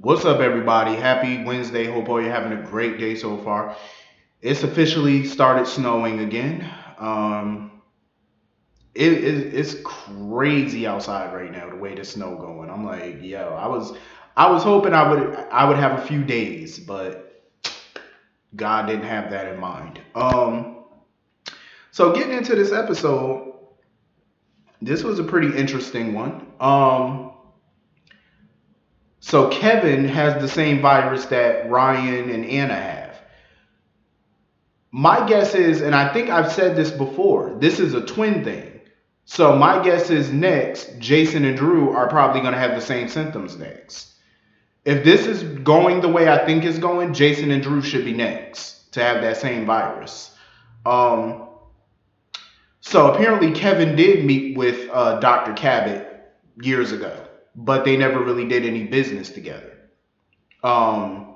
What's up, everybody? Happy Wednesday. Hope all you're having a great day so far. It's officially started snowing again. Um, it's crazy outside right now. The way the snow going, I'm like, yo, I was hoping I would have a few days, but God didn't have that in mind. So getting into this episode, this was a pretty interesting one. So Kevin has the same virus that Ryan and Anna have. My guess is, and I think I've said this before, this is a twin thing. So my guess is next, Jason and Drew are probably going to have the same symptoms next. If this is going the way I think it's going, Jason and Drew should be next to have that same virus. Um, so apparently Kevin did meet with Dr. Cabot years ago, but they never really did any business together. Um,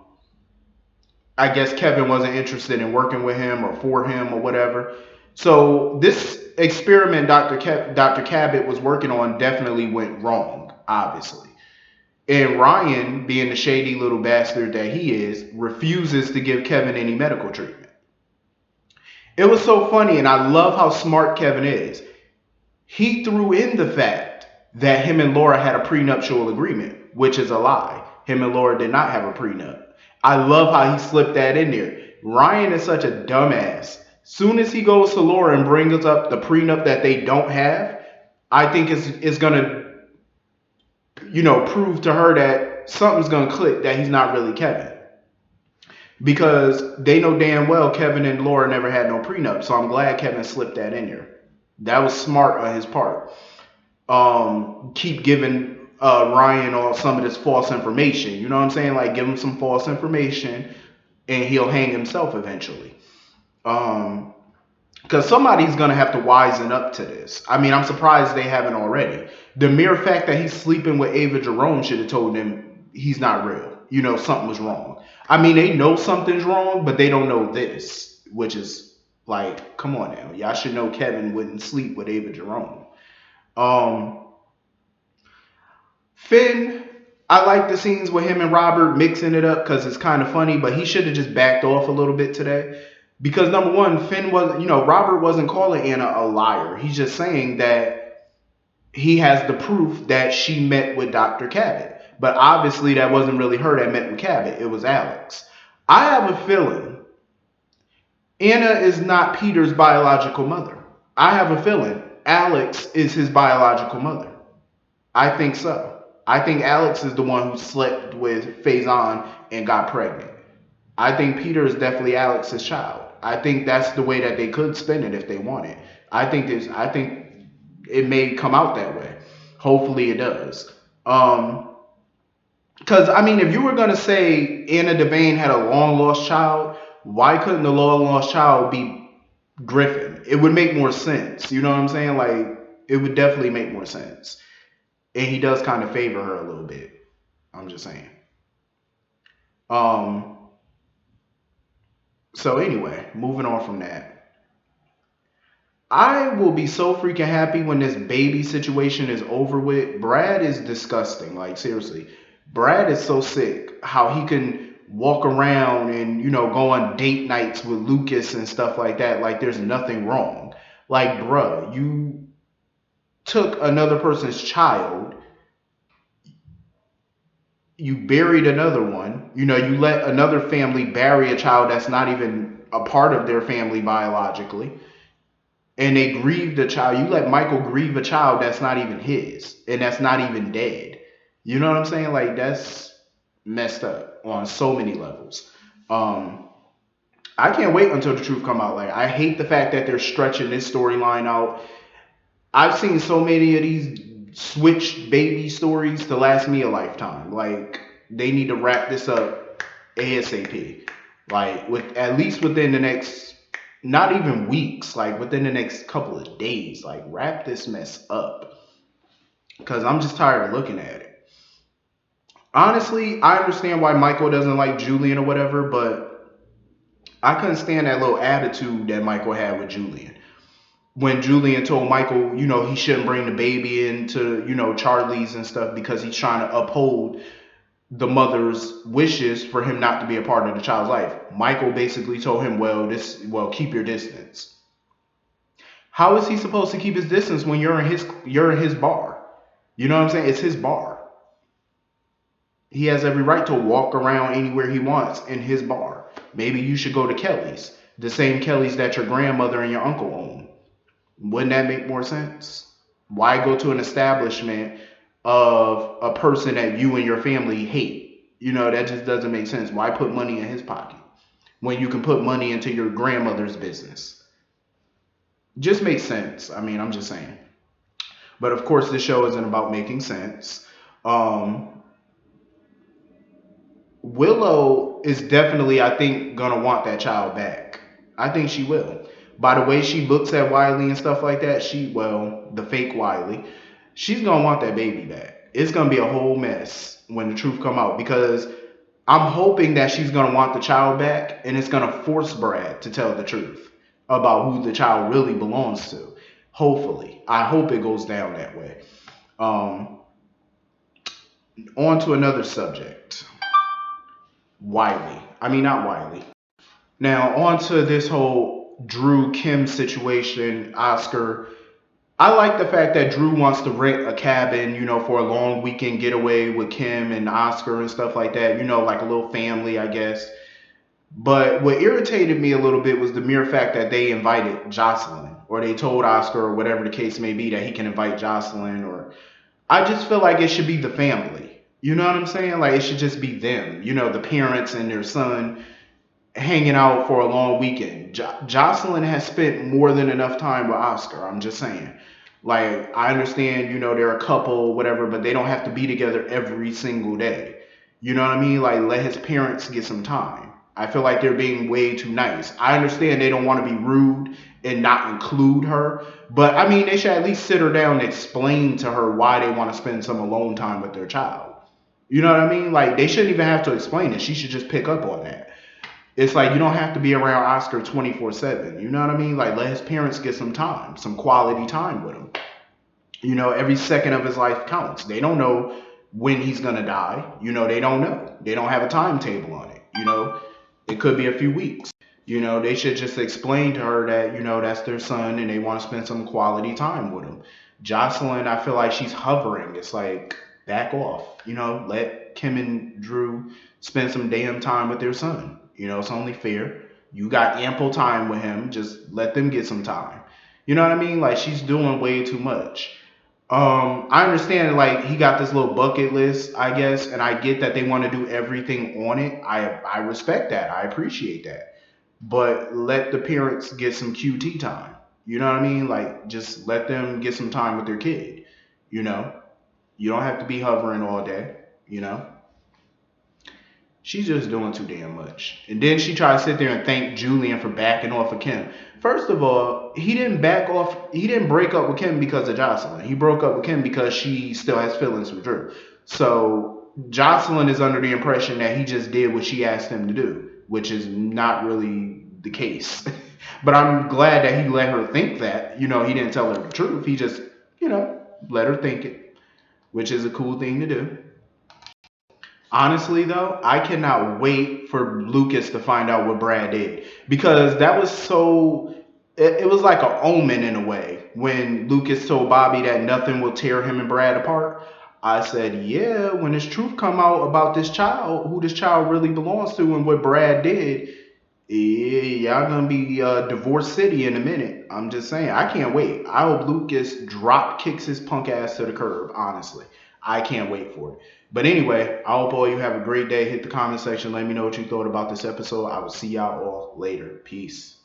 I guess Kevin wasn't interested in working with him or for him or whatever. So this experiment Dr. Cabot was working on definitely went wrong, obviously. And Ryan, being the shady little bastard that he is, refuses to give Kevin any medical treatment. It was so funny, and I love how smart Kevin is. He threw in the fact that him and Laura had a prenuptial agreement, which is a lie. Him and Laura did not have a prenup. I love how he slipped that in there. Ryan is such a dumbass. Soon as he goes to Laura and brings up the prenup that they don't have, I think it's gonna, prove to her that something's gonna click that he's not really Kevin. Because they know damn well Kevin and Laura never had no prenup. So I'm glad Kevin slipped that in there. That was smart on his part. Keep giving Ryan all some of this false information. You know what I'm saying? Like give him some false information, and he'll hang himself eventually. Because somebody's gonna have to wisen up to this. I mean, I'm surprised they haven't already. The mere fact that he's sleeping with Ava Jerome should have told him he's not real. Something was wrong. I mean, they know something's wrong, but they don't know this, which is like, come on now, y'all should know Kevin wouldn't sleep with Ava Jerome. Um, Finn, I like the scenes with him and Robert mixing it up because it's kind of funny, but he should have just backed off a little bit today. Because number one, Finn wasn't, Robert wasn't calling Anna a liar. He's just saying that he has the proof that she met with Dr. Cabot. But obviously, that wasn't really her that met with Cabot. It was Alex. I have a feeling Anna is not Peter's biological mother. I have a feeling Alex is his biological mother. I think so. I think Alex is the one who slept with Faison and got pregnant. I think Peter is definitely Alex's child. I think that's the way that they could spin it if they wanted. I think it may come out that way. Hopefully it does. Because I mean, if you were gonna say Anna Devane had a long lost child, why couldn't the long lost child be Griffin? It would make more sense. You know what I'm saying? Like it would definitely make more sense. And he does kind of favor her a little bit. I'm just saying. Um. So anyway, moving on from that. I will be so freaking happy when this baby situation is over with. Brad is disgusting. Like, seriously. Brad is so sick how he can walk around and, go on date nights with Lucas and stuff like that. Like, there's nothing wrong. Like, bruh, you took another person's child. You buried another one. You let another family bury a child that's not even a part of their family biologically. And they grieved the child. You let Michael grieve a child that's not even his and that's not even dead. You know what I'm saying? Like that's messed up on so many levels. I can't wait until the truth come out. Like I hate the fact that they're stretching this storyline out. I've seen so many of these switch baby stories to last me a lifetime. Like they need to wrap this up ASAP. Like with at least within the next not even weeks, like within the next couple of days, like wrap this mess up. Cause I'm just tired of looking at it. Honestly, I understand why Michael doesn't like Julian or whatever, but I couldn't stand that little attitude that Michael had with Julian. When Julian told Michael, he shouldn't bring the baby into, Charlie's and stuff because he's trying to uphold the mother's wishes for him not to be a part of the child's life. Michael basically told him, well, keep your distance. How is he supposed to keep his distance when you're in his bar? You know what I'm saying? It's his bar. He has every right to walk around anywhere he wants in his bar. Maybe you should go to Kelly's, the same Kelly's that your grandmother and your uncle own. Wouldn't that make more sense? Why go to an establishment of a person that you and your family hate? That just doesn't make sense. Why put money in his pocket when you can put money into your grandmother's business? Just makes sense. I mean, I'm just saying. But of course, this show isn't about making sense. Willow is definitely, I think, gonna want that child back. I think she will. By the way she looks at Wiley and stuff like that, the fake Wiley, she's gonna want that baby back. It's gonna be a whole mess when the truth come out, because I'm hoping that she's gonna want the child back, and it's gonna force Brad to tell the truth about who the child really belongs to. Hopefully, I hope it goes down that way. On to another subject. Not Wiley. Now, on to this whole Drew Kim situation, Oscar. I like the fact that Drew wants to rent a cabin, for a long weekend getaway with Kim and Oscar and stuff like that, like a little family, I guess. But what irritated me a little bit was the mere fact that they invited Jocelyn, or they told Oscar, or whatever the case may be, that he can invite Jocelyn, or I just feel like it should be the family. You know what I'm saying? Like, it should just be them, the parents and their son hanging out for a long weekend. Jocelyn has spent more than enough time with Oscar. I'm just saying. Like, I understand, they're a couple, whatever, but they don't have to be together every single day. You know what I mean? Like, let his parents get some time. I feel like they're being way too nice. I understand they don't want to be rude and not include her, but I mean, they should at least sit her down and explain to her why they want to spend some alone time with their child. You know what I mean? Like, they shouldn't even have to explain it. She should just pick up on that. It's like, you don't have to be around Oscar 24/7. You know what I mean? Like, let his parents get some time, some quality time with him. Every second of his life counts. They don't know when he's going to die. They don't know. They don't have a timetable on it. It could be a few weeks. They should just explain to her that, that's their son and they want to spend some quality time with him. Jocelyn, I feel like she's hovering. It's like, back off. Let Kim and Drew spend some damn time with their son. It's only fair. You got ample time with him. Just let them get some time. You know what I mean? Like, she's doing way too much. I understand, like, he got this little bucket list, I guess, and I get that they want to do everything on it. I respect that. I appreciate that. But let the parents get some QT time. You know what I mean? Like, just let them get some time with their kid. You don't have to be hovering all day. She's just doing too damn much. And then she tried to sit there and thank Julian for backing off of Kim. First of all, he didn't back off. He didn't break up with Kim because of Jocelyn. He broke up with Kim because she still has feelings for Drew. So Jocelyn is under the impression that he just did what she asked him to do, which is not really the case. But I'm glad that he let her think that. He didn't tell her the truth. He just, let her think it, which is a cool thing to do. Honestly, though, I cannot wait for Lucas to find out what Brad did, because that was so. It was like an omen in a way when Lucas told Bobby that nothing will tear him and Brad apart. I said, yeah, when this truth come out about this child, who this child really belongs to, and what Brad did, yeah, y'all gonna be divorce city in a minute. I'm just saying, I can't wait. I hope Lucas drop kicks his punk ass to the curb. Honestly, I can't wait for it. But anyway, I hope all you have a great day. Hit the comment section. Let me know what you thought about this episode. I will see y'all all later. Peace.